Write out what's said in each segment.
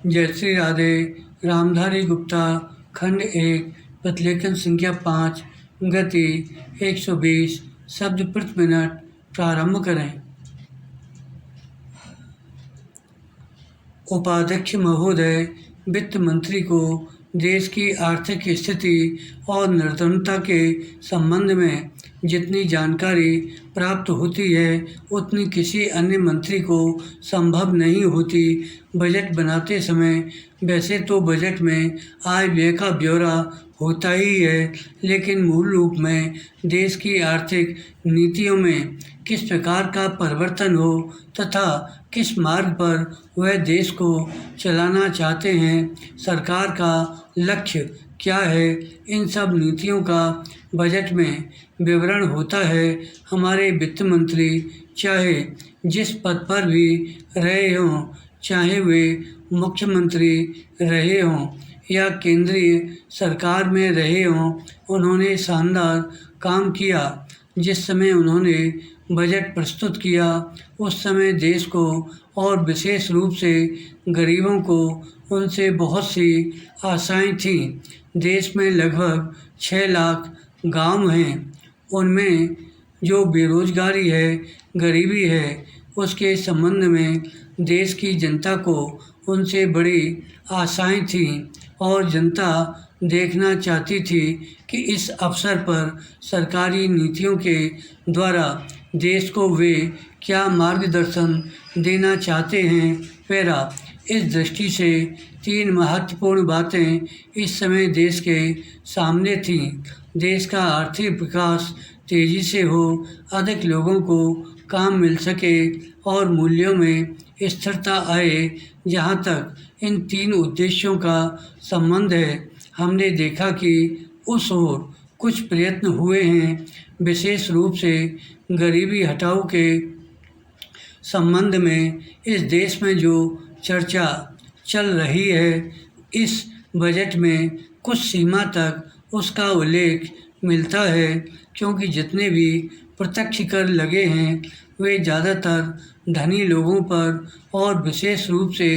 जयश्री राधे, रामधारी गुप्ता, खंड 1, प्रतिलेखन संख्या 5, गति 120 शब्द प्रति मिनट। प्रारंभ करें। उपाध्यक्ष महोदय, वित्त मंत्री को देश की आर्थिक स्थिति और निर्धनता के संबंध में जितनी जानकारी प्राप्त होती है, उतनी किसी अन्य मंत्री को संभव नहीं होती। बजट बनाते समय वैसे तो बजट में आय व्यय का ब्यौरा होता ही है, लेकिन मूल रूप में देश की आर्थिक नीतियों में किस प्रकार का परिवर्तन हो तथा किस मार्ग पर वह देश को चलाना चाहते हैं, सरकार का लक्ष्य क्या है, इन सब नीतियों का बजट में विवरण होता है। हमारे वित्त मंत्री चाहे जिस पद पर भी रहे हों, चाहे वे मुख्यमंत्री रहे हों या केंद्रीय सरकार में रहे हों, उन्होंने शानदार काम किया। जिस समय उन्होंने बजट प्रस्तुत किया, उस समय देश को और विशेष रूप से गरीबों को उनसे बहुत सी आशाएं थीं। देश में लगभग 6 लाख गांव हैं। उनमें जो बेरोजगारी है, गरीबी है, उसके संबंध में देश की जनता को उनसे बड़ी आशाएं थीं और जनता देखना चाहती थी कि इस अवसर पर सरकारी नीतियों के द्वारा देश को वे क्या मार्गदर्शन देना चाहते हैं। पैरा इस दृष्टि से 3 महत्वपूर्ण बातें इस समय देश के सामने थीं। देश का आर्थिक विकास तेज़ी से हो, अधिक लोगों को काम मिल सके और मूल्यों में स्थिरता आए। जहाँ तक इन 3 उद्देश्यों का संबंध है, हमने देखा कि उस ओर कुछ प्रयत्न हुए हैं। विशेष रूप से गरीबी हटाओ के संबंध में इस देश में जो चर्चा चल रही है, इस बजट में कुछ सीमा तक उसका उल्लेख मिलता है, क्योंकि जितने भी प्रत्यक्ष कर लगे हैं, वे ज़्यादातर धनी लोगों पर और विशेष रूप से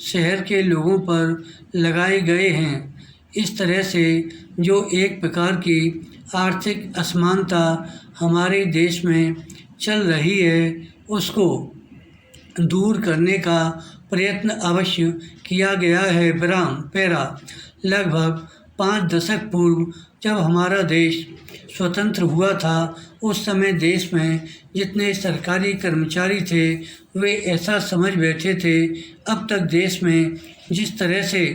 शहर के लोगों पर लगाए गए हैं। इस तरह से जो एक प्रकार की आर्थिक असमानता हमारे देश में चल रही है, उसको दूर करने का प्रयत्न अवश्य किया गया है। पैरा लगभग 5 दशक पूर्व जब हमारा देश स्वतंत्र हुआ था, उस समय देश में जितने सरकारी कर्मचारी थे, वे ऐसा समझ बैठे थे अब तक देश में जिस तरह से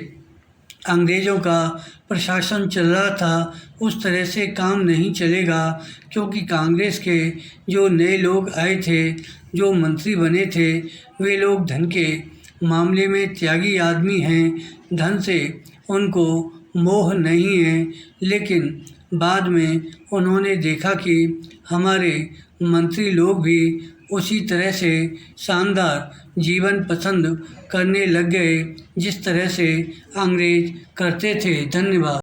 अंग्रेज़ों का प्रशासन चल रहा था, उस तरह से काम नहीं चलेगा, क्योंकि कांग्रेस के जो नए लोग आए थे, जो मंत्री बने थे, वे लोग धन के मामले में त्यागी आदमी हैं। धन से उनको मोह नहीं है, लेकिन बाद में उन्होंने देखा कि हमारे मंत्री लोग भी उसी तरह से शानदार जीवन पसंद करने लग गए, जिस तरह से अंग्रेज करते थे। धन्यवाद।